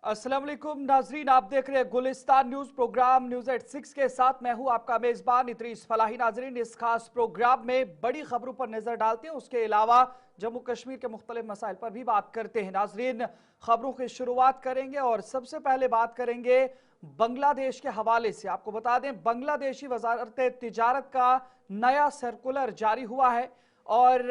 अस्सलाम वालेकुम नाजरीन, आप देख रहे हैं Gulistan news programme news at 6 के साथ मैं हूं आपका मेजबान इदरीस फलाही। नाजरीन, इस खास प्रोग्राम में बड़ी खबरों पर नजर डालते हैं, उसके अलावा जम्मू कश्मीर के मुख्तलिफ मसाइल पर भी बात करते हैं। नाजरीन, खबरों की शुरुआत करेंगे और सबसे पहले बात करेंगे बांग्लादेश के हवाले से। आपको बता दें, बांग्लादेशी वजारत तिजारत का नया सर्कुलर जारी हुआ है और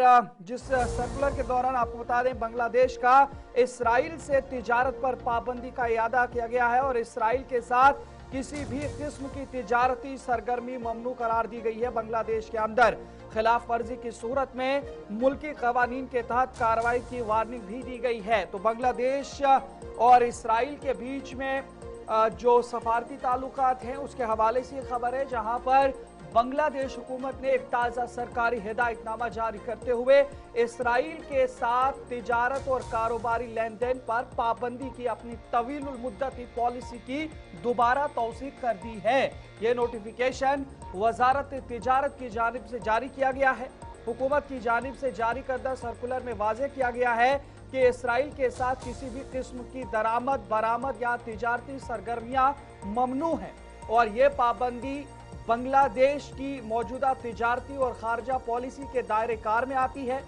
जिस सर्कुलर के दौरान आपको बता दें, बांग्लादेश का इसराइल से तिजारत पर पाबंदी का इरादा किया गया है और इसराइल के साथ किसी भी किस्म की तिजारती सरगर्मी ममनू करार दी गई है। बांग्लादेश के अंदर खिलाफ वर्जी की सूरत में मुल्की कवानीन के तहत कार्रवाई की वार्निंग भी दी गई है। तो बांग्लादेश और इसराइल के बीच में जो सफारती ताल्लुकात हैं उसके हवाले से खबर है, जहां पर बांग्लादेश हुकूमत ने एक ताज़ा सरकारी हिदायतनामा जारी करते हुए इसराइल के साथ तिजारत और कारोबारी लेन देन पर पाबंदी की अपनी तवीलुल मुद्दती पॉलिसी की दोबारा तौसीक कर दी है। यह नोटिफिकेशन वजारत तिजारत की जानिब से जारी किया गया है। हुकूमत की जानिब से जारी करदा सर्कुलर में वाज़ेह किया गया है कि इसराइल के साथ किसी भी किस्म की दरामद, बरामद या तिजारती सरगर्मियां ममनू है और ये पाबंदी बांग्लादेश की मौजूदा तिजारती और खारजा पॉलिसी के दायरे कार में आती है।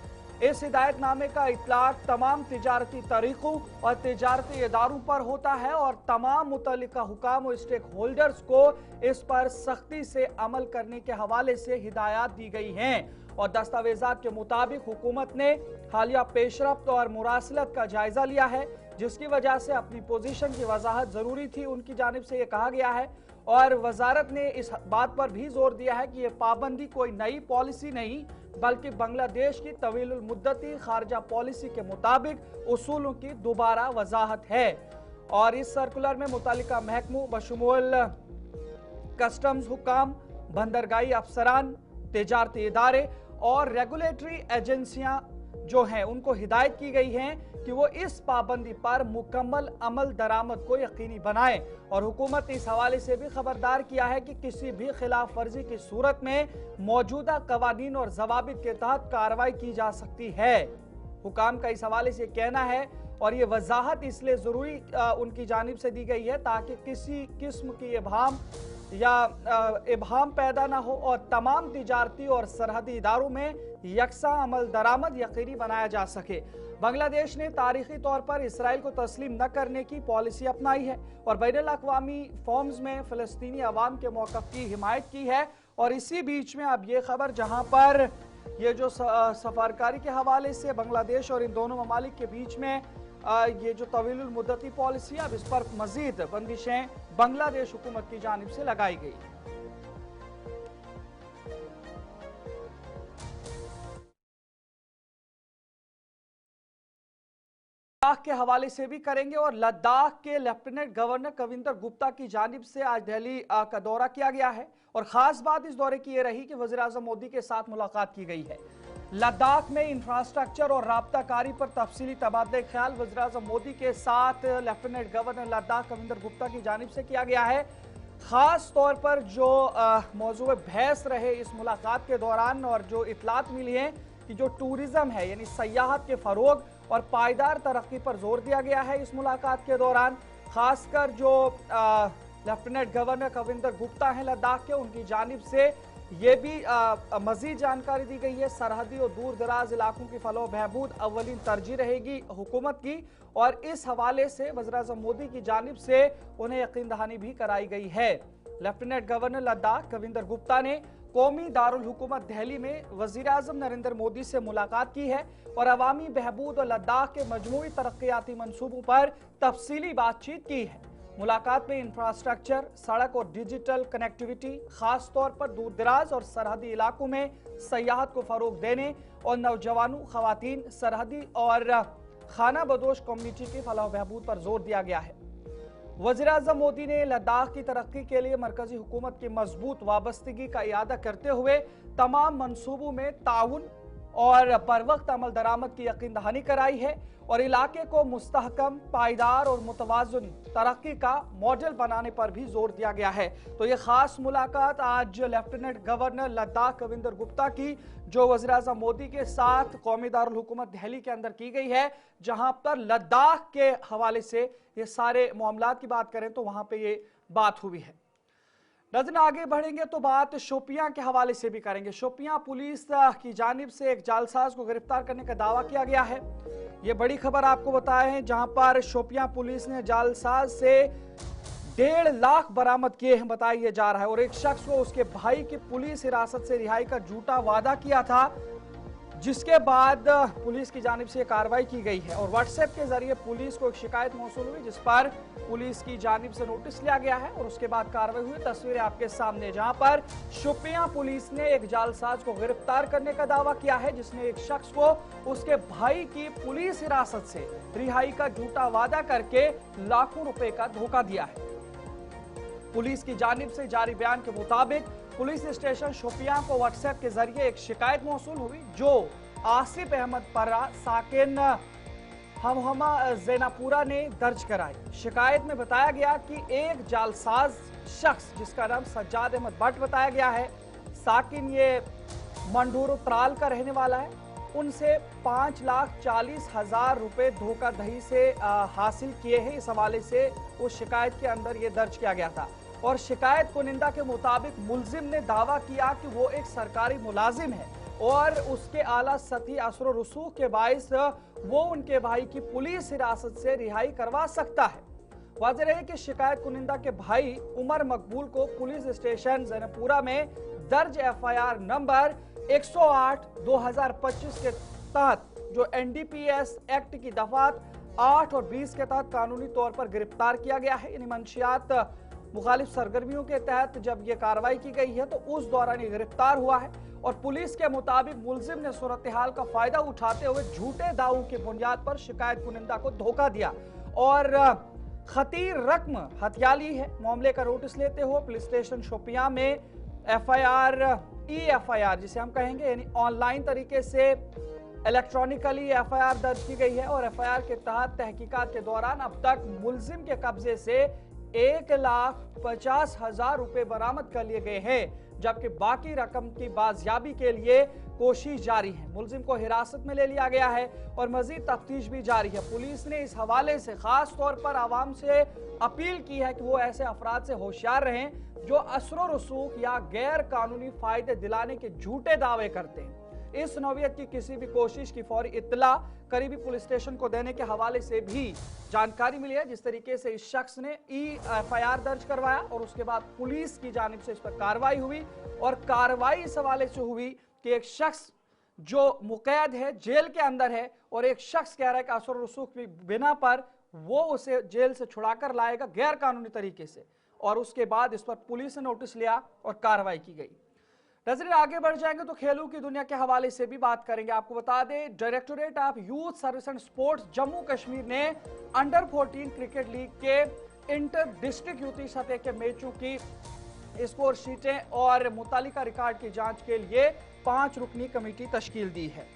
इस हिदायतनामे का इतलाक तमाम तिजारती तरीकों और तिजारती इदारों पर होता है और तमाम मुतल्लिका हुकाम और स्टेक होल्डर्स को इस पर सख्ती से अमल करने के हवाले से हिदायत दी गई हैं और दस्तावेजात के मुताबिक हुकूमत ने हालिया पेशरफ्त और मुरासलत का जायजा लिया है, जिसकी वजह से अपनी पोजीशन की वजाहत जरूरी थी। उनकी जानिब से यह कहा गया है और वजारत ने इस बात पर भी जोर दिया है कि यह पाबंदी कोई नई पॉलिसी नहीं बल्कि बांग्लादेश की तवीलुल मुद्दती खारजा पॉलिसी के मुताबिक उसूलों की दोबारा वजाहत है। और इस सर्कुलर में मुतालिका महकमों बशमूल कस्टम्स हुकाम, बंदरगाही अफसरान, तिजारती इदारे और रेगुलेटरी एजेंसियां जो हैं उनको हिदायत की गई है कि वो इस पाबंदी पर मुकम्मल अमल दरामद को यकीनी बनाएं और हुकूमत ने इस हवाले से भी खबरदार किया है कि किसी भी खिलाफ वर्जी की सूरत में मौजूदा कवानीन और जवाबित के तहत कार्रवाई की जा सकती है। हुकाम का इस हवाले से कहना है और ये वजाहत इसलिए जरूरी उनकी जानिब से दी गई है ताकि किसी किस्म की इबहाम पैदा ना हो और तमाम तिजारती और सरहदी इदारों में यकसा अमल दरामद यकीनी बनाया जा सके। बांग्लादेश ने तारीखी तौर पर इसराइल को तस्लीम न करने की पॉलिसी अपनाई है और बैनुल अक़वामी फॉर्म्स में फ़लस्तीनी अवाम के मौक़िफ़ की हिमायत की है। और इसी बीच में अब ये खबर, जहां पर ये जो सफारकारी के हवाले से बांग्लादेश और इन दोनों ममालिक के बीच में ये जो तवीलुल मुद्दती पॉलिसी है, अब इस पर मजीद बंदिशें बांग्लादेश हुकूमत की जानिब से लगाई गई। लद्दाख के हवाले से भी करेंगे और लद्दाख के लेफ्टिनेंट गवर्नर कविंदर गुप्ता की जानिब से आज दिल्ली का दौरा किया गया है और खास बात इस दौरे की यह रही कि वज़ीर आज़म मोदी के साथ मुलाकात की गई है। लद्दाख में इंफ्रास्ट्रक्चर और राब्ताकारी पर तफसीली तबादले ख्याल वज़ीर आज़म मोदी के साथ लेफ्टिनेंट गवर्नर लद्दाख कविंदर गुप्ता की जानिब से किया गया है। खास तौर पर जो मौजूद बहस रहे इस मुलाकात के दौरान और जो इतलात मिली है कि जो टूरिज्म है यानी सयाहत के फरोग और पायदार तरक्की पर जोर दिया गया है इस मुलाकात के दौरान। खासकर जो लेफ्टिनेंट गवर्नर कविंदर गुप्ता हैं लद्दाख के, उनकी जानिब से ये भी मजीद जानकारी दी गई है। सरहदी और दूर दराज इलाकों की फलाह बहबूद अव्वलीन तरजीह रहेगी हुकूमत की और इस हवाले से वज़ीर आज़म मोदी की जानिब से उन्हें यकीन दहानी भी कराई गई है। लेफ्टिनेंट गवर्नर लद्दाख कविंदर गुप्ता ने कौमी दारुल हुकूमत दिल्ली में वज़ीर आज़म नरेंद्र मोदी से मुलाकात की है और अवामी बहबूद और लद्दाख के मजमूई तरक्याती मनसूबों पर तफसीली बातचीत की है। मुलाकात में इंफ्रास्ट्रक्चर, सड़क और डिजिटल कनेक्टिविटी, खास तौर पर दूर दराज और सरहदी इलाकों में सयाहत को फरोग देने और नौजवानों, खवातीन, सरहदी और खाना बदोश कम्युनिटी की फलाह बहबूद पर जोर दिया गया है। वज़ीर आज़म मोदी ने लद्दाख की तरक्की के लिए मरकजी हुकूमत की मजबूत वाबस्तगी का इयादा करते हुए तमाम मनसूबों में ताउन और बर वक्त अमल दरामद की यकीन दहानी कराई है और इलाके को मुस्तहकम, पायदार और मुतवाज़िन तरक्की का मॉडल बनाने पर भी जोर दिया गया है। तो ये खास मुलाकात आज लेफ्टिनेंट गवर्नर लद्दाख कविंदर गुप्ता की, जो वज़ीर आज़म मोदी के साथ कौमी दारुल हुकूमत दिल्ली के अंदर की गई है, जहां पर लद्दाख के हवाले से ये सारे मामलात की बात करें तो वहां पे ये बात हुई है। नजर आगे बढ़ेंगे तो बात शोपियां के हवाले से भी करेंगे। शोपियां पुलिस की जानिब से एक जालसाज को गिरफ्तार करने का दावा किया गया है। ये बड़ी खबर आपको बताए हैं, जहां पर शोपियां पुलिस ने जालसाज से 1.5 लाख बरामद किए हैं बताया जा रहा है, और एक शख्स को उसके भाई की पुलिस हिरासत से रिहाई का झूठा वादा किया था, जिसके बाद पुलिस की जानिब से कार्रवाई की गई है। और व्हाट्सएप के जरिए पुलिस को एक शिकायत मौसूल हुई, जिस पर पुलिस की जानिब से नोटिस लिया गया है और उसके बाद कार्रवाई हुई। तस्वीरें आपके सामने, जहां पर शोपियां पुलिस ने एक जालसाज को गिरफ्तार करने का दावा किया है, जिसने एक शख्स को उसके भाई की पुलिस हिरासत से रिहाई का झूठा वादा करके लाखों रुपए का धोखा दिया है। पुलिस की जानिब से जारी बयान के मुताबिक पुलिस स्टेशन शोपियां को व्हाट्सएप के जरिए एक शिकायत मौसूल हुई, जो आसिफ अहमद परा साकिन हमहमा जैनापुरा ने दर्ज कराई। शिकायत में बताया गया कि एक जालसाज शख्स, जिसका नाम सज्जाद अहमद भट्ट बताया गया है, साकिन ये मंडूर त्राल का रहने वाला है, उनसे 5,40,000 रुपए धोखाधड़ी से हासिल किए हैं। इस हवाले से उस शिकायत के अंदर ये दर्ज किया गया था। और शिकायत कुनिंदा के मुताबिक मुलजिम ने दावा किया कि वो एक सरकारी मुलाजिम है और उसके आला सतही असर रसूख के बाइस वो उनके भाई की पुलिस हिरासत से रिहाई करवा सकता है। वाज़ेह रहे कि शिकायत कुनिंदा के भाई उमर मकबूल को पुलिस स्टेशन जैनपुरा में दर्ज FIR नंबर 108/2025 के तहत, जो NDPS एक्ट की दफात 8 और 20 के तहत कानूनी तौर पर गिरफ्तार किया गया है। इन मंशियात मुखालिफ सरगर्मियों के तहत जब यह कार्रवाई की गई है तो उस दौरान ये गिरफ्तार हुआ है। और पुलिस के मुताबिक मुलजिम ने सूरत हाल का फायदा उठाते हुए झूठे दावों की बुनियाद पर शिकायत कुनिंदा को धोखा दिया और खतीर रकम हथिया ली है। मामले का नोटिस लेते हुए पुलिस स्टेशन शोपियां में FIR जिसे हम कहेंगे, यानी ऑनलाइन तरीके से इलेक्ट्रॉनिकली FIR दर्ज की गई है। और FIR के तहत तहकीकात के दौरान अब तक मुलजिम के कब्जे से 1,50,000 रुपए बरामद कर लिए गए हैं, जबकि बाकी रकम की बाजियाबी के लिए कोशिश जारी है। मुलजिम को हिरासत में ले लिया गया है और मजीद तफ्तीश भी जारी है। पुलिस ने इस हवाले से खास तौर पर आवाम से अपील की है कि वो ऐसे अफराद से होशियार रहें जो असर रसूख या गैर कानूनी फायदे दिलाने के झूठे दावे करते हैं। इस नौयत की किसी भी कोशिश की फौरी इत्तला करीबी पुलिस स्टेशन को देने के हवाले से भी जानकारी मिली है। जिस तरीके से इस शख्स ने FIR दर्ज करवाया और उसके बाद पुलिस की जानिब से इस पर कार्रवाई हुई, और कार्रवाई इस हवाले से हुई कि एक शख्स जो मुकैद है, जेल के अंदर है, और एक शख्स कह रहा है कि असर रसूख की बिना पर वो उसे जेल से छुड़ाकर लाएगा गैर कानूनी तरीके से, और उसके बाद इस पर पुलिस ने नोटिस लिया और कार्रवाई की गई। नजरें आगे बढ़ जाएंगे तो खेलों की दुनिया के हवाले से भी बात करेंगे। आपको बता दें, directorate of youth service and sports Jammu Kashmir ने अंडर 14 क्रिकेट लीग के इंटर डिस्ट्रिक्ट यूथ सतह के मैचों की स्कोर शीटें और मुतालिका रिकॉर्ड की जांच के लिए 5 रुकनी कमेटी तश्कील दी है।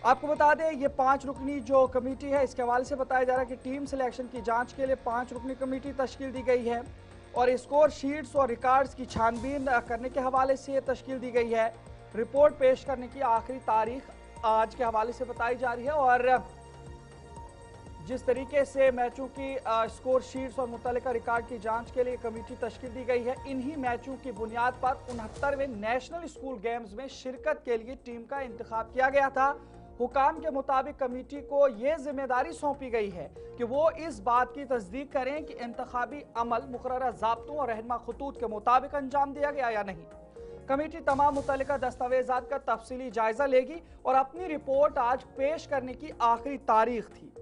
आपको बता दें, ये 5 रुकनी जो कमेटी है, इसके हवाले से बताया जा रहा है कि टीम सिलेक्शन की जांच के लिए 5 रुकनी कमेटी तश्कील दी गई है, और स्कोर शीट्स और रिकॉर्ड्स की छानबीन करने के हवाले से ये तश्कील दी गई है। रिपोर्ट पेश करने की आखिरी तारीख आज के हवाले से बताई जा रही है, और जिस तरीके से मैचों की स्कोर शीट्स और मुतल्लिका रिकॉर्ड की जांच के लिए कमेटी तश्कील दी गई है, इन्हीं मैचों की बुनियाद पर 69वें नेशनल स्कूल गेम्स में शिरकत के लिए टीम का इंतखाब किया गया था। हुकाम के मुताबिक कमेटी को यह जिम्मेदारी सौंपी गई है कि वो इस बात की तस्दीक करें कि इंतखाबी अमल मुकर्रर ज़ाब्तों और रहनुमा खतूत के मुताबिक अंजाम दिया गया या नहीं। कमेटी तमाम मुतल्लिका दस्तावेजात का तफसीली जायजा लेगी और अपनी रिपोर्ट आज पेश करने की आखिरी तारीख थी।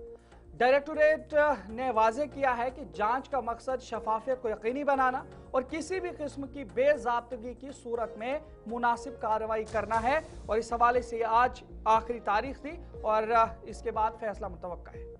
डायरेक्टोरेट ने वाज़ेह किया है कि जांच का मकसद शफाफियत को यकीनी बनाना और किसी भी किस्म की बेज़ाब्तगी की सूरत में मुनासिब कार्रवाई करना है, और इस हवाले से आज आखिरी तारीख थी और इसके बाद फैसला मुतवक्का है।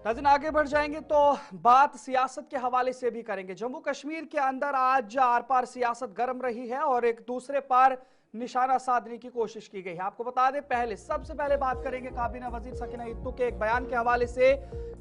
नाज़रीन, आगे बढ़ जाएंगे तो बात सियासत के हवाले से भी करेंगे। जम्मू कश्मीर के अंदर आज आर पार सियासत गर्म रही है और एक दूसरे पर निशाना साधने की कोशिश की गई है। आपको बता दें, सबसे पहले बात करेंगे काबीना वजीर सकीना इत्तू के एक बयान के हवाले से,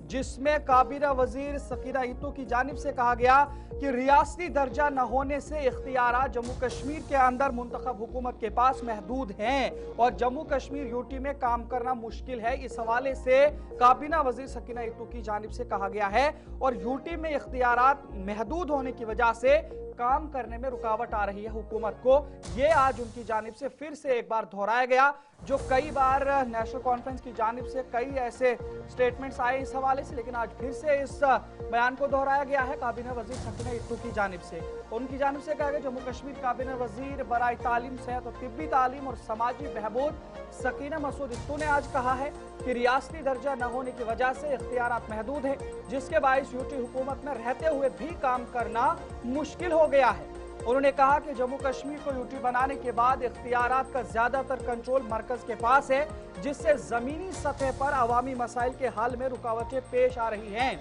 जिसमें काबीना वजीर सकीना इत्तू की जानिब से कहा गया कि रियासती दर्जा न होने से इख्तियारात जम्मू कश्मीर के अंदर मुंतखब हुकूमत के पास महदूद हैं और जम्मू कश्मीर यूटी में काम करना मुश्किल है। इस हवाले से काबीना वजीर सकीना इत्तू की जानिब से कहा गया है और यूटी में इख्तियारात महदूद होने की वजह से काम करने में रुकावट आ रही है हुकूमत को। ये आज उनकी जानिब से फिर से एक बार दोहराया गया, जो कई बार नेशनल कॉन्फ्रेंस की जानिब से कई ऐसे स्टेटमेंट्स आए इस हवाले से, लेकिन आज फिर से इस बयान को दोहराया गया है काबीना वजीर सकीना इत्तू की जानिब से। उनकी जानिब से कहा गया, जम्मू कश्मीर काबीना वजीर बराए तालीम, सेहत और तिब्बी तालीम और समाजी बहबूद सकीना मसूद इत्तू ने आज कहा है कि रियासती दर्जा न होने की वजह से इख्तियारात महदूद है, जिसके बायस यूटी हुकूमत में रहते हुए भी काम करना मुश्किल हो गया है। उन्होंने कहा कि जम्मू कश्मीर को यूटी बनाने के बाद इख्तियारात का ज्यादातर कंट्रोल मरकज के पास है, जिससे जमीनी सतह पर अवामी मसाइल के हल में रुकावटें पेश आ रही हैं।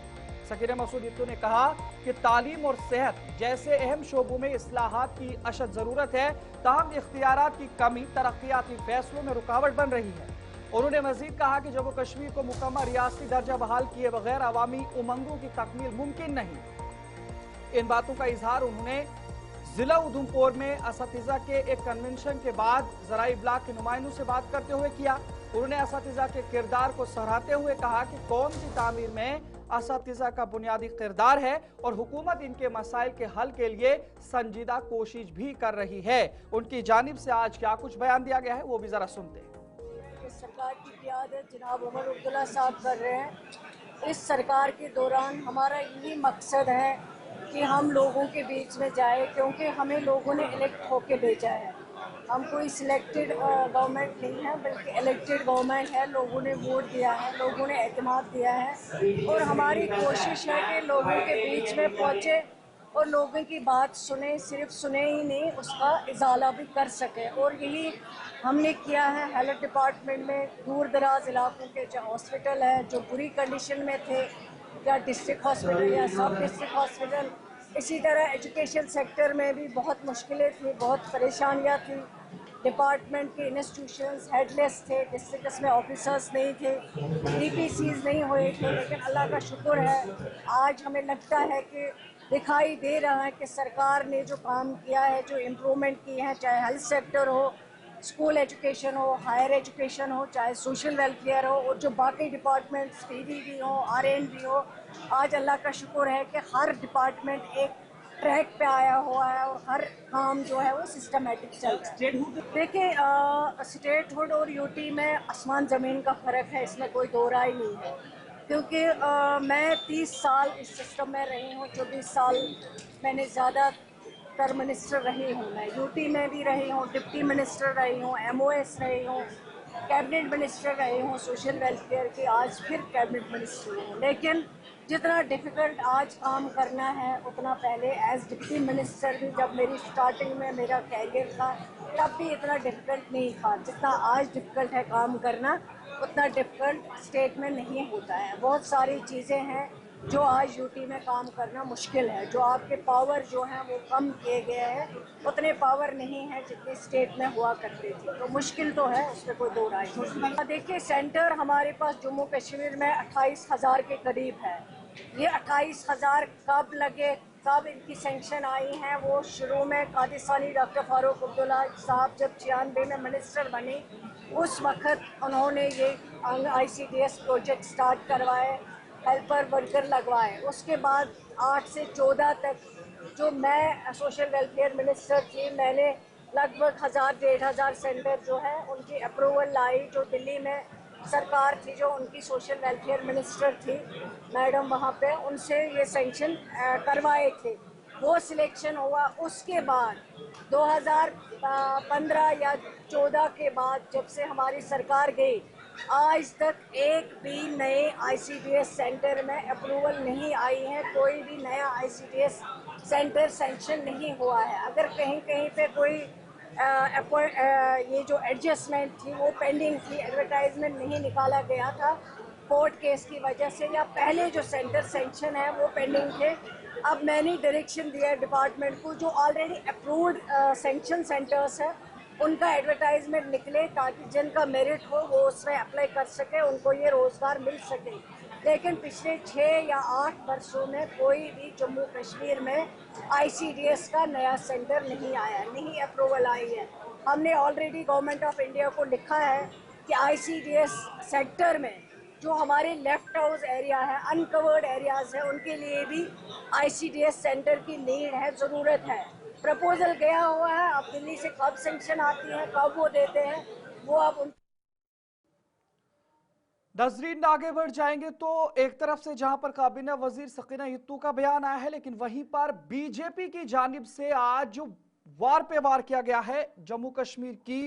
सकीना मसूद इत्तू ने कहा कि तालीम और सेहत जैसे अहम शोबों में इस्लाहात की अशद जरूरत है, ताहम इख्तियारात की कमी तरक्याती फैसलों में रुकावट बन रही है। उन्होंने मजीद कहा कि जम्मू कश्मीर को मुकम्मल रियासती दर्जा बहाल किए बगैर अवामी उमंगों की तकमील मुमकिन नहीं। इन बातों का इजहार उन्होंने जिला उधमपुर में असतिजा के एक कन्वेंशन के बाद जराई ब्लॉक के नुमाइंदों से बात करते हुए किया। उन्होंने असतिजा के किरदार को सराहते हुए कहा कि कौम की तामीर में असतिजा का बुनियादी किरदार है और हुकूमत इनके मसाइल के हल के लिए संजीदा कोशिश भी कर रही है। उनकी जानिब से आज क्या कुछ बयान दिया गया है वो भी जरा सुनते हैं। सरकार की क़ियादत जनाब उमर अब्दुल्ला साहब कर रहे हैं। इस सरकार के दौरान हमारा यही मकसद है कि हम लोगों के बीच में जाए, क्योंकि हमें लोगों ने इलेक्ट होके भेजा है। हम कोई सिलेक्टेड गवर्नमेंट नहीं है, बल्कि इलेक्टेड गवर्नमेंट है। लोगों ने वोट दिया है, लोगों ने एतमाद दिया है और हमारी कोशिश है कि लोगों के बीच में पहुँचे और लोगों की बात सुने, सिर्फ सुने ही नहीं, उसका इजाला भी कर सके। और यही हमने किया है। हेल्थ डिपार्टमेंट में दूर दराज इलाकों के जो हॉस्पिटल है, जो बुरी कंडीशन में थे, या डिस्ट्रिक्ट हॉस्पिटल या सब डिस्ट्रिक्ट हॉस्पिटल, इसी तरह एजुकेशन सेक्टर में भी बहुत मुश्किलें थी, बहुत परेशानियां थी। डिपार्टमेंट के इंस्टीट्यूशंस हेडलेस थे, डिस्ट्रिक्ट में ऑफिसर्स नहीं थे, डीपीसीज नहीं हुए थे। लेकिन अल्लाह का शुक्र है, आज हमें लगता है कि दिखाई दे रहा है कि सरकार ने जो काम किया है, जो इम्प्रूवमेंट की है, चाहे हेल्थ सेक्टर हो, स्कूल एजुकेशन हो, हायर एजुकेशन हो, चाहे सोशल वेलफेयर हो, और जो बाकी डिपार्टमेंट्स पीडी भी हो, आरएन भी हो, आज अल्लाह का शुक्र है कि हर डिपार्टमेंट एक ट्रैक पे आया हुआ है और हर काम जो है वो सिस्टमेटिक चल रहा है। देखिए, स्टेटहुड और यूटी में आसमान ज़मीन का फ़र्क है, इसमें कोई दो राय नहीं है। क्योंकि मैं 30 साल इस सिस्टम में रही हूँ, 24 साल मैंने ज़्यादातर मिनिस्टर रही हूँ। मैं यूटी में भी रही हूँ, डिप्टी मिनिस्टर रही हूँ, MOS रही हूँ, कैबिनेट मिनिस्टर रही हूँ सोशल वेलफेयर की, आज फिर कैबिनेट मिनिस्टर हूँ। लेकिन जितना डिफ़िकल्ट आज काम करना है, उतना पहले एज डिप्टी मिनिस्टर भी, जब मेरी स्टार्टिंग में मेरा कैरियर था, तब भी इतना डिफ़िकल्ट नहीं था। जितना आज डिफ़िकल्ट है काम करना, उतना डिफ़िकल्ट स्टेट में नहीं होता है। बहुत सारी चीज़ें हैं जो आज यूटी में काम करना मुश्किल है। जो आपके पावर जो हैं वो कम किए गए हैं, उतने पावर नहीं है जितने स्टेट में हुआ करते थे। तो मुश्किल तो है, उसमें कोई दो राय नहीं। देखिए, सेंटर हमारे पास जम्मू कश्मीर में 28,000 के करीब है। ये 28,000 कब लगे, कब इनकी सेंक्शन आई हैं, वो शुरू में कादिसानी डॉक्टर फारूक अब्दुल्ला साहब जब 96 में मिनिस्टर बने, उस वक़्त उन्होंने ये ICDS प्रोजेक्ट स्टार्ट करवाए, हेल्पर वर्कर लगवाए। उसके बाद 8 से 14 तक जो मैं सोशल वेलफेयर मिनिस्टर थी, मैंने लगभग 1000-1500 सेंटर जो है उनकी अप्रूवल लाई। जो दिल्ली में सरकार थी, जो उनकी सोशल वेलफेयर मिनिस्टर थी मैडम, वहाँ पे उनसे ये सेंक्शन करवाए थे, वो सिलेक्शन हुआ। उसके बाद 2015 या 14 के बाद जब से हमारी सरकार गई, आज तक एक भी नए ICDS सेंटर में अप्रूवल नहीं आई है। कोई भी नया ICDS सेंटर सेंक्शन नहीं हुआ है। अगर कहीं कहीं पे कोई ये जो एडजस्टमेंट थी वो पेंडिंग थी, एडवर्टाइजमेंट नहीं निकाला गया था कोर्ट केस की वजह से, या पहले जो सेंटर सेंक्शन है वो पेंडिंग थे। अब मैंने डायरेक्शन दिया है डिपार्टमेंट को, जो ऑलरेडी अप्रूव्ड सेंक्शन सेंटर्स है उनका एडवर्टाइजमेंट निकले ताकि जिनका मेरिट हो वो उसमें अप्लाई कर सके, उनको ये रोज़गार मिल सके। लेकिन पिछले 6 या 8 वर्षों में कोई भी जम्मू कश्मीर में ICDS का नया सेंटर नहीं आया, नहीं अप्रूवल आई है। हमने ऑलरेडी गवर्नमेंट ऑफ इंडिया को लिखा है कि ICDS सेक्टर में जो हमारे लेफ्ट हाउस एरिया है, अनकवर्ड एरियाज है, उनके लिए भी ICDS सेंटर की नीड है, ज़रूरत है। प्रपोजल गया हुआ है, अब दिल्ली से कब सेंक्शन आती है, कब वो देते हैं, वो अब नजरीन आगे बढ़ जाएंगे तो एक तरफ से जहां पर काबीना वजीर सकीना यत्तू का बयान आया है, लेकिन वहीं पर बीजेपी की जानिब से आज जो वार पे वार किया गया है जम्मू कश्मीर की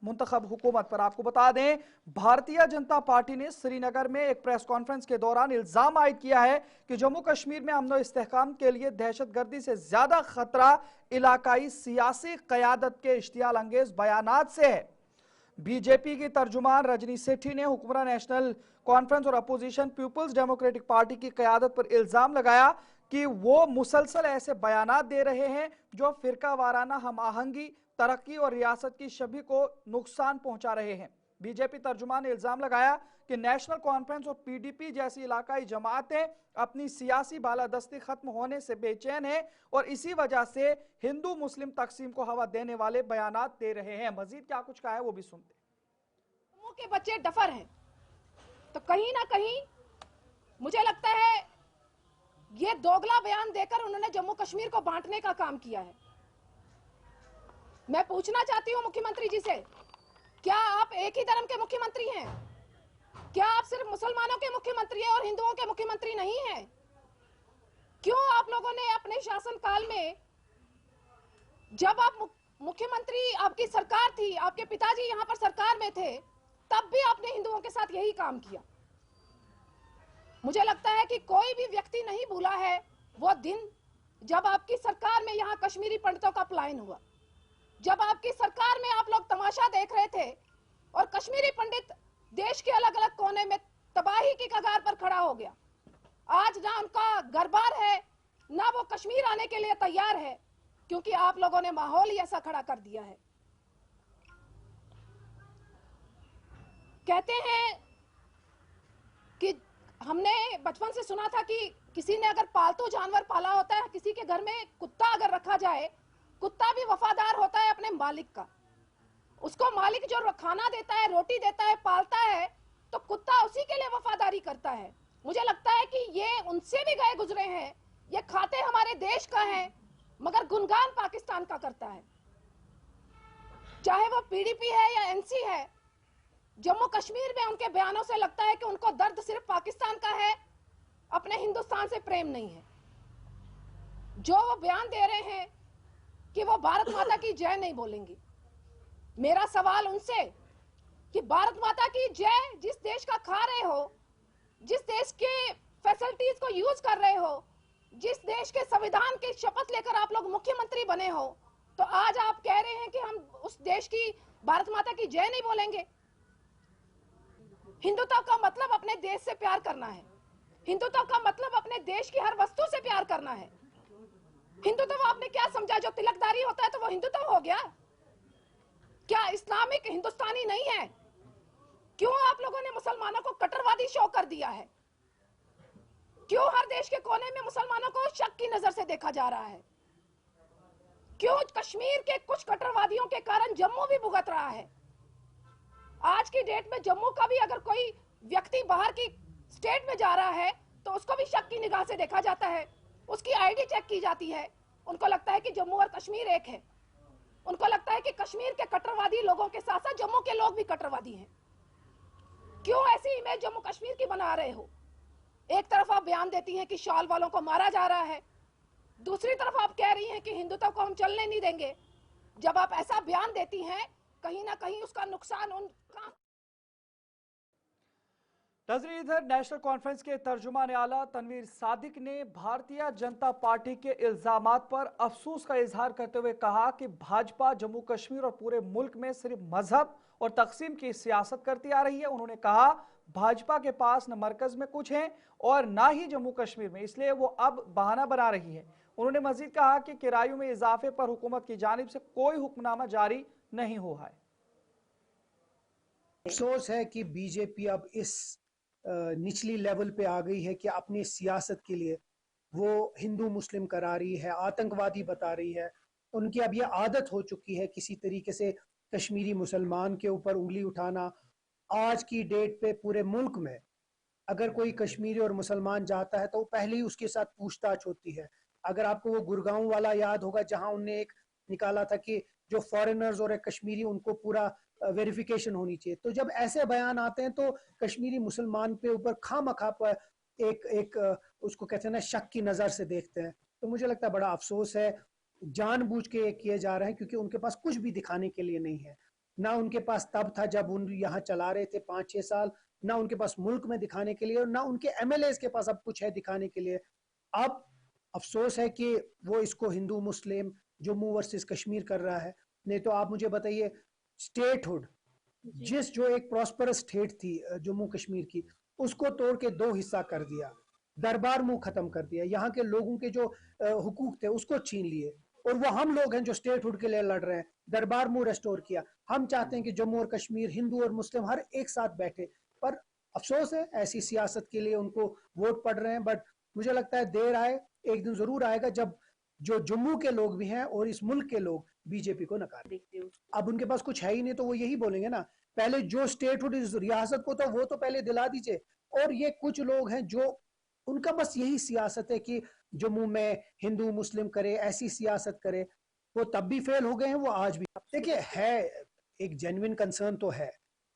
मुंतखब हुकूमत पर। आपको बता दें, भारतीय जनता पार्टी ने श्रीनगर में एक प्रेस कॉन्फ्रेंस के दौरान इल्जाम आयद किया है कि जम्मू कश्मीर में अमन इस्तेहकाम के लिए दहशतगर्दी से ज्यादा खतरा इलाकाई सियासी कयादत के इश्तियाल अंगेज बयानात से है। बीजेपी की तर्जुमान रजनी सेठी ने हुकूमत नेशनल कॉन्फ्रेंस और अपोजिशन पीपुल्स डेमोक्रेटिक पार्टी की कयादत पर इल्जाम लगाया कि वो मुसलसल ऐसे बयानात दे रहे हैं जो फिरका वाराना हम आहंगी, तरक्की और रियासत की छवि को नुकसान पहुंचा रहे हैं। बीजेपी तर्जुमान ने इल्जाम लगाया कि नेशनल कॉन्फ्रेंस और पीडीपी जैसी इलाकाई जमातें अपनी सियासी बालादस्ती खत्म होने से बेचैन हैं और इसी वजह से हिंदू मुस्लिम तकसीम को हवा देने वाले बयानात दे रहे हैं। मजीद क्या कुछ कहा है वो भी सुनते। जम्मू के बच्चे डफर हैं, तो कहीं ना कहीं मुझे लगता है ये दोगला बयान देकर उन्होंने जम्मू कश्मीर को बांटने का काम किया है। मैं पूछना चाहती हूं मुख्यमंत्री जी से, क्या आप एक ही धर्म के मुख्यमंत्री हैं? क्या आप सिर्फ मुसलमानों के मुख्यमंत्री हैं और हिंदुओं के मुख्यमंत्री नहीं हैं? क्यों आप लोगों ने अपने शासनकाल में, जब आप मुख्यमंत्री, आपकी सरकार थी, आपके पिताजी यहां पर सरकार में थे, तब भी आपने हिंदुओं के साथ यही काम किया? मुझे लगता है कि कोई भी व्यक्ति नहीं भूला है वो दिन जब आपकी सरकार में यहां कश्मीरी पंडितों का पलायन हुआ, जब आपकी सरकार में आप लोग तमाशा देख रहे थे और कश्मीरी पंडित देश के अलग अलग कोने में तबाही की कगार पर खड़ा हो गया। आज ना उनका घर बार है, ना वो कश्मीर आने के लिए तैयार है, क्योंकि आप लोगों ने माहौल ही ऐसा खड़ा कर दिया है। कहते हैं कि हमने बचपन से सुना था कि किसी ने अगर पालतू जानवर पाला होता है, किसी के घर में कुत्ता अगर रखा जाए, कुत्ता भी वफादार होता है अपने मालिक का। उसको मालिक जो खाना देता है, रोटी देता है, पालता है, तो कुत्ता उसी के लिए वफादारी करता है। मुझे लगता है कि ये उनसे भी गए गुजरे हैं। ये खाते हमारे देश का है मगर गुणगान पाकिस्तान का करता है। चाहे वो पीडीपी है या एनसी है, जम्मू कश्मीर में उनके बयानों से लगता है कि उनको दर्द सिर्फ पाकिस्तान का है, अपने हिंदुस्तान से प्रेम नहीं है। जो वो बयान दे रहे हैं कि वो भारत माता की जय नहीं बोलेंगी, मेरा सवाल उनसे कि भारत माता की जय जिस देश का खा रहे हो, जिस देश के फैसिलिटीज को यूज कर रहे हो, जिस देश के संविधान की शपथ लेकर आप लोग मुख्यमंत्री बने हो, तो आज आप कह रहे हैं कि हम उस देश की भारत माता की जय नहीं बोलेंगे। हिंदुत्व का मतलब अपने देश से प्यार करना है। हिंदुत्व का मतलब अपने देश की हर वस्तु से प्यार करना है। हिंदुत्व आपने क्या समझा? जो तिलकदारी होता है तो वो हिंदुत्व हो गया? क्या इस्लामिक हिंदुस्तानी नहीं है? क्यों आप लोगों ने मुसलमानों को कट्टरवादी शो कर दिया है? क्यों हर देश के कोने में मुसलमानों को शक की नजर से देखा जा रहा है? क्यों कश्मीर के कुछ कट्टरवादियों के कारण जम्मू भी भुगत रहा है? आज की डेट में जम्मू का भी अगर कोई व्यक्ति बाहर की स्टेट में जा रहा है तो उसको भी शक की निगाह से देखा जाता है, उसकी आईडी चेक की जाती है। उनको लगता है कि जम्मू और कश्मीर एक है। उनको लगता है कि कश्मीर के कट्टरवादी लोगों के साथ साथ जम्मू के लोग भी कट्टरवादी हैं। क्यों ऐसी इमेज जम्मू कश्मीर की बना रहे हो? एक तरफ आप बयान देती हैं कि शॉल वालों को मारा जा रहा है, दूसरी तरफ आप कह रही हैं कि हिंदुत्व को हम चलने नहीं देंगे। जब आप ऐसा बयान देती हैं, कहीं ना कहीं उसका नुकसान उनका। नजरी इधर नेशनल कॉन्फ्रेंस के तर्जुमान आला तनवीर सादिक ने भारतीय जनता पार्टी के इल्जामात पर अफसोस का इजहार करते हुए कहा कि भाजपा जम्मू कश्मीर और पूरे मुल्क में सिर्फ मजहब और तकसीम की सियासत करती आ रही है। उन्होंने कहा भाजपा के पास न मरकज में कुछ है और ना ही जम्मू कश्मीर में, इसलिए वो अब बहाना बना रही है। उन्होंने मजीद कहा कि किरायों में इजाफे पर हुकूमत की जानिब से कोई हुक्मनामा जारी नहीं हुआ है। अफसोस है कि बीजेपी अब इस निचली लेवल पे आ गई है कि अपनी सियासत के लिए वो हिंदू मुस्लिम करा रही है, आतंकवादी बता रही है। उनकी अब ये आदत हो चुकी है किसी तरीके से कश्मीरी मुसलमान के ऊपर उंगली उठाना। आज की डेट पे पूरे मुल्क में अगर कोई कश्मीरी और मुसलमान जाता है तो पहले ही उसके साथ पूछताछ होती है। अगर आपको वो गुड़गांव वाला याद होगा जहां उनने एक निकाला था कि जो फॉरेनर्स और कश्मीरी उनको पूरा वेरिफिकेशन होनी चाहिए। तो जब ऐसे बयान आते हैं तो कश्मीरी मुसलमान पे ऊपर खामखा एक एक उसको कहते हैं ना शक की नजर से देखते हैं। तो मुझे लगता है बड़ा अफसोस है, जानबूझ के ये किए जा रहे हैं क्योंकि उनके पास कुछ भी दिखाने के लिए नहीं है। ना उनके पास तब था जब उन यहाँ चला रहे थे 5-6 साल, ना उनके पास मुल्क में दिखाने के लिए, और ना उनके एमएलए के पास अब कुछ है दिखाने के लिए। अब अफसोस है कि वो इसको हिंदू मुस्लिम जम्मू वर्सेस कश्मीर कर रहा है। नहीं तो आप मुझे बताइए, स्टेटहुड जिस जो एक प्रॉस्परस स्टेट थी जम्मू कश्मीर की, उसको तोड़ के 2 हिस्सा कर दिया, दरबार मुंह खत्म कर दिया, यहाँ के लोगों के जो हुकूक थे उसको छीन लिए। और वो हम लोग हैं जो स्टेटहुड के लिए लड़ रहे हैं, दरबार मुंह रेस्टोर किया। हम चाहते हैं कि जम्मू और कश्मीर, हिंदू और मुस्लिम हर एक साथ बैठे। पर अफसोस है ऐसी सियासत के लिए उनको वोट पड़ रहे हैं। बट मुझे लगता है देर आए, एक दिन जरूर आएगा जब जो जम्मू के लोग भी हैं और इस मुल्क के लोग बीजेपी को नकार। अब उनके पास कुछ है ही नहीं तो वो यही बोलेंगे ना, पहले जो स्टेटहुड इस रियासत को था वो तो पहले दिला दीजिए। और ये कुछ लोग हैं जो उनका बस यही सियासत है कि जम्मू में हिंदू मुस्लिम करे, ऐसी सियासत करे। वो तब भी फेल हो गए हैं, वो आज भी। देखिए, है एक जेन्युइन कंसर्न तो है।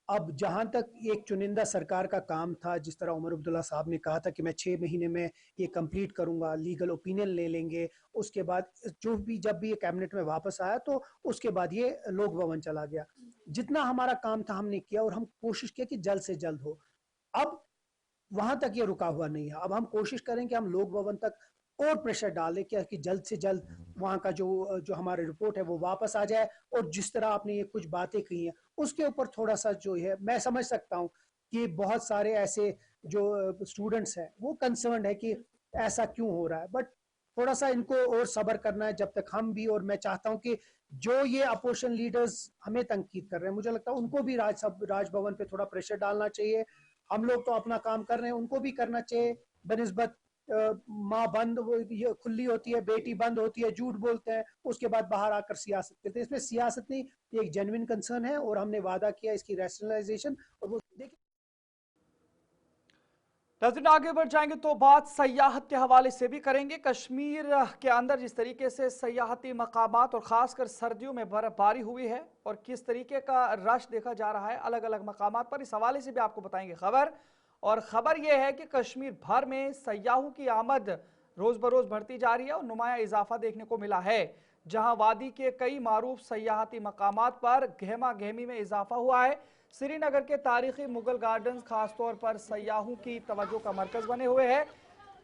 अब जहां तक एक चुनिंदा सरकार का काम था, जिस तरह उमर अब्दुल्ला साहब ने कहा था कि मैं 6 महीने में ये कंप्लीट करूंगा, लीगल ओपिनियन ले लेंगे, उसके बाद जो भी जब भी ये कैबिनेट में वापस आया तो उसके बाद ये लोक भवन चला गया। जितना हमारा काम था हमने किया और हम कोशिश किया कि जल्द से जल्द हो। अब वहां तक ये रुका हुआ नहीं है। अब हम कोशिश करें कि हम लोक भवन तक और प्रेशर डालें कि जल्द से जल्द वहां का जो हमारी रिपोर्ट है वो वापस आ जाए। और जिस तरह आपने ये कुछ बातें कही हैं उसके ऊपर थोड़ा सा जो है, मैं समझ सकता हूँ कि बहुत सारे ऐसे जो स्टूडेंट्स हैं वो कंसर्न है कि ऐसा क्यों हो रहा है। बट थोड़ा सा इनको और सब्र करना है जब तक हम भी, और मैं चाहता हूँ कि जो ये अपोजिशन लीडर्स हमें तनकीद कर रहे हैं, मुझे लगता है उनको भी राजभवन पे थोड़ा प्रेशर डालना चाहिए। हम लोग तो अपना काम कर रहे हैं, उनको भी करना चाहिए। बनिस्बत माँ बंद ये खुली होती है, बेटी बंद होती है, झूठ बोलते हैं, उसके बाद बाहर आकर सियासत करते हैं। इसमें सियासत नहीं, ये एक जेन्युइन कंसर्न है और हमने वादा किया इसकी रैशनलाइजेशन। और वो देखिए, नजदीक आगे बढ़ जाएंगे तो बात सयाहत के हवाले से भी करेंगे। कश्मीर के अंदर जिस तरीके से सयाहती मकामात और खासकर सर्दियों में बर्फबारी हुई है और किस तरीके का रश देखा जा रहा है अलग अलग मकामात पर, इस हवाले से भी आपको बताएंगे खबर। और खबर यह है कि कश्मीर भर में सयाहों की आमद रोज बरोज बढ़ती जा रही है और नुमाया इजाफा देखने को मिला है। जहां वादी के कई मारूफ सयाहती मकामात पर गहमा गहमी में इजाफा हुआ है। श्रीनगर के तारीखी मुगल गार्डन्स खासतौर पर सयाहों की तवज्जो का मरकज बने हुए हैं,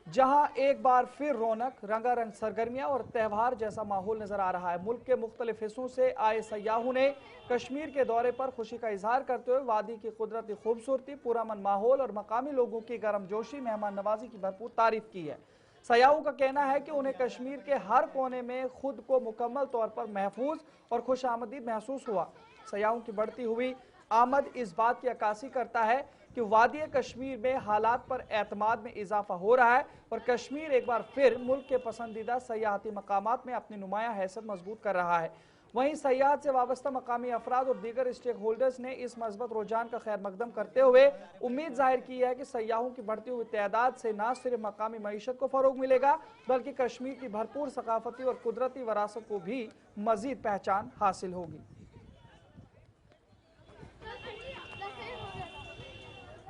जहां एक बार फिर रौनक, रंगारंग सरगर्मियां और त्यौहार जैसा माहौल नजर आ रहा है। मुल्क के मुख्तलिफ हिस्सों से आए सयाहों ने कश्मीर के दौरे पर खुशी का इजहार करते हुए वादी की कुदरती खूबसूरती, पुरअमन माहौल और मकामी लोगों की गर्मजोशी, मेहमान नवाजी की भरपूर तारीफ की है। सयाहों का कहना है कि उन्हें कश्मीर के हर कोने में खुद को मुकम्मल तौर पर महफूज और खुशामदीद महसूस हुआ। सयाहों की बढ़ती हुई आमद इस बात की अक्कासी करता है कि वादी कश्मीर में हालात पर एतमाद में इजाफा हो रहा है और कश्मीर एक बार फिर मुल्क के पसंदीदा सयाहती मकामात में अपनी नुमाया हैसियत मजबूत कर रहा है। वहीं सयाहत से वाबस्ता मकामी अफराद और दीगर स्टेक होल्डर्स ने इस मजबूत रुझान का खैर मकदम करते हुए उम्मीद जाहिर की है कि सयाहों की बढ़ती हुई तादाद से न सिर्फ मकामी मईशत को फरोग मिलेगा बल्कि कश्मीर की भरपूर सकाफती और कुदरती वरासत को भी मजीद पहचान हासिल होगी।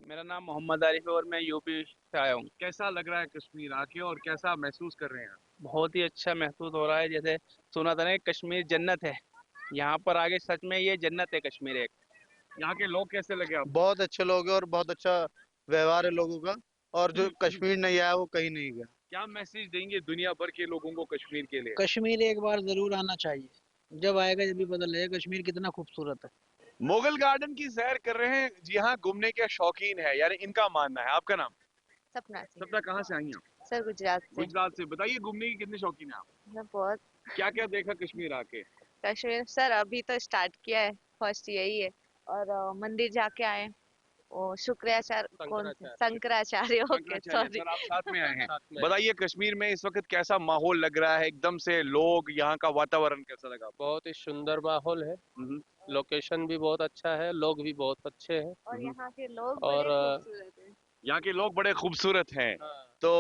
मेरा नाम मोहम्मद आरिफ है और मैं यूपी से आया हूँ। कैसा लग रहा है कश्मीर आके और कैसा महसूस कर रहे हैं? बहुत ही अच्छा महसूस हो रहा है, जैसे सुना था ना कश्मीर जन्नत है, यहाँ पर आगे सच में ये जन्नत है कश्मीर एक। यहाँ के लोग कैसे लगे आपको? बहुत अच्छे लोग हैं और बहुत अच्छा व्यवहार है लोगों का, और जो कश्मीर नहीं आया वो कहीं नहीं गया। क्या मैसेज देंगे दुनिया भर के लोगों को कश्मीर के लिए? कश्मीर एक बार जरूर आना चाहिए, जब आएगा जब भी पता लगेगा कश्मीर कितना खूबसूरत है। मुगल गार्डन की सैर कर रहे हैं, जी हाँ, घूमने के शौकीन है, यानी इनका मानना है। आपका नाम? सपना से। सपना, कहाँ से आई हैं आप? सर गुजरात से। गुजरात से। बताइए, घूमने की कितने शौकीन है आप? मैं बहुत। क्या क्या देखा कश्मीर आके? कश्मीर सर अभी तो स्टार्ट किया है, फर्स्ट यही है। और मंदिर जाके आए। ओ शुक्राचार्य कौन थे? Shankaracharya. Okay Shankaracharya sorry. Sir, आप साथ में आए हैं। बताइए कश्मीर में इस वक्त कैसा माहौल लग रहा है, एकदम से लोग, यहाँ का वातावरण कैसा लगा आपको? बहुत ही सुंदर माहौल है, हम्म, लोकेशन भी बहुत अच्छा है, लोग भी बहुत अच्छे हैं। और यहाँ के लोग और बड़े खूबसूरत हैं। यहाँ के लोग बड़े खूबसूरत हैं। तो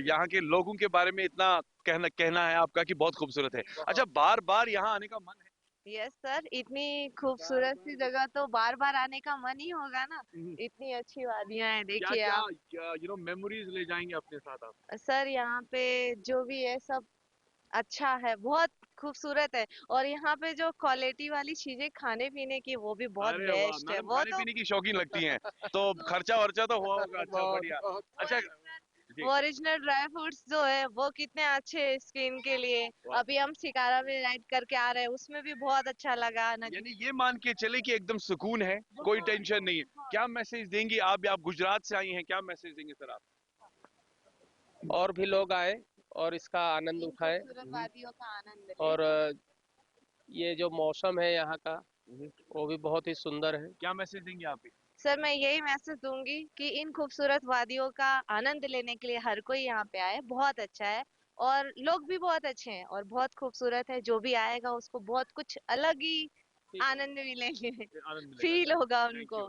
यहाँ के लोगों के बारे में इतना कहना है आपका कि बहुत खूबसूरत है। अच्छा, बार बार यहाँ आने का मन है? यस सर, इतनी खूबसूरत सी जगह तो बार बार आने का मन ही होगा ना। इतनी अच्छी वादियां हैं, क्या देखिए क्या आप। मेमोरीज ले जाएंगे अपने साथ आप? सर यहाँ पे जो भी है सब अच्छा है, बहुत खूबसूरत है। और यहाँ पे जो क्वालिटी वाली चीजें खाने पीने की वो भी बहुत अरे वाह, बेस्ट है। मैडम वो खाने तो पीने की शौकीन लगती हैं, तो खर्चा वर्चा तो हुआ होगा। अच्छा, बढ़िया। अच्छा जी, ओरिजिनल ड्राई फ्रूट्स जो है वो कितने अच्छे हैं स्किन के लिए। वाह। अभी हम शिकारा में राइड करके आ रहे हैं, उसमें भी बहुत अच्छा लगा नदी। यानी ये मान के चले कि एकदम सुकून है, कोई टेंशन नहीं है। क्या मैसेज देंगी आप गुजरात से आई हैं, क्या मैसेज देंगे सर आप? और भी लोग आए और इसका आनंद इन उठाए। खूबसूरत वादियों का आनंद लें। और ये जो मौसम है यहाँ का वो भी बहुत ही सुंदर है। क्या मैसेज देंगे आप? सर मैं यही मैसेज दूंगी कि इन खूबसूरत वादियों का आनंद लेने के लिए हर कोई यहाँ पे आए, बहुत अच्छा है। और लोग भी बहुत अच्छे हैं और बहुत खूबसूरत है। जो भी आएगा उसको बहुत कुछ अलग ही आनंद मिलेंगे, फील होगा उनको।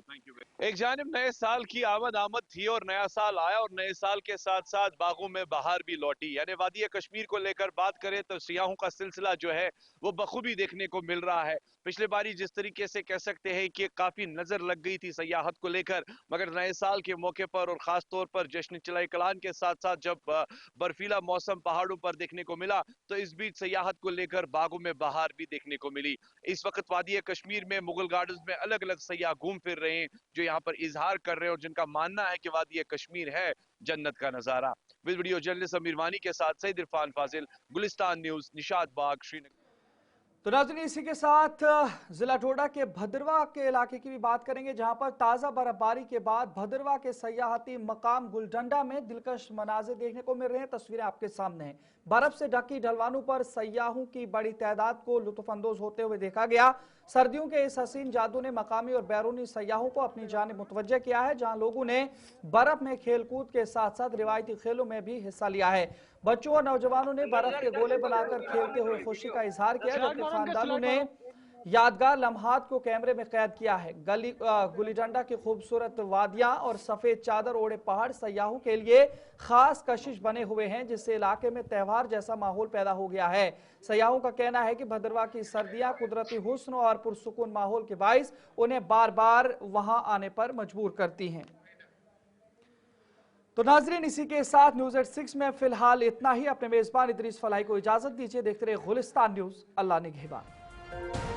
एक जानिब नए साल की आमद थी और नया साल आया और नए साल के साथ साथ बागों में बहार भी लौटी। यानी वादी कश्मीर को लेकर बात करें तो सियाहों का सिलसिला जो है वो बखूबी देखने को मिल रहा है। पिछले बारी जिस तरीके से कह सकते हैं कि काफी नजर लग गई थी सयाहत को लेकर, मगर नए साल के मौके पर और खास तौर पर जश्न चिलाई कलान के साथ साथ जब बर्फीला मौसम पहाड़ों पर देखने को मिला तो इस बीच सयाहत को लेकर बागों में बहार भी देखने को मिली। इस वक्त वादी कश्मीर में मुगल गार्डन्स में अलग अलग सयाह घूम फिर रहे हैं जो यहाँ पर इजहार कर रहे हैं और जिनका मानना है कि वादी कश्मीर है जन्नत का नजारा। वीडियो जर्नलिस्ट अमीर वानी के साथ सईद इरफान फाजिल, गुलिस्तान न्यूज, निशात बाग, श्रीनगर। तो नाज़रीन, इसी के साथ जिला डोडा के भद्रवा के इलाके की भी बात करेंगे, जहां पर ताज़ा बर्फबारी के बाद भद्रवा के सयाहती मकाम गुलडंडा में दिलकश मनाजिर देखने को मिल रहे हैं। तस्वीरें आपके सामने हैं। बर्फ से ढकी ढलवानों पर सयाहों की बड़ी तादाद को लुत्फअंदोज होते हुए देखा गया। सर्दियों के इस हसीन जादू ने मकामी और बैरूनी सयाहों को अपनी जानिब मुतवज्जह किया है, जहां लोगों ने बर्फ में खेलकूद के साथ साथ रिवायती खेलों में भी हिस्सा लिया है। बच्चों और नौजवानों ने बर्फ के गोले बनाकर खेलते हुए खुशी का इजहार किया, जबकि खानदानों ने यादगार लम्हात को कैमरे में कैद किया है। गुलीडंडा की खूबसूरत वादियां और सफेद चादर ओढ़े पहाड़ सयाहों के लिए खास कशिश बने हुए हैं, जिससे इलाके में त्यौहार जैसा माहौल पैदा हो गया है। सयाहों का कहना है कि भद्रवा की सर्दियां कुदरती हुस्न और पुरसुकून माहौल के बाइस उन्हें बार बार वहां आने पर मजबूर करती हैं। तो नाजरीन, इसी के साथ न्यूज़ एट 6 में फिलहाल इतना ही। अपने मेजबान इदरीस फलाही को इजाजत दीजिए। देखते रहे गुलिस्तान न्यूज। अल्लाह निगहबान।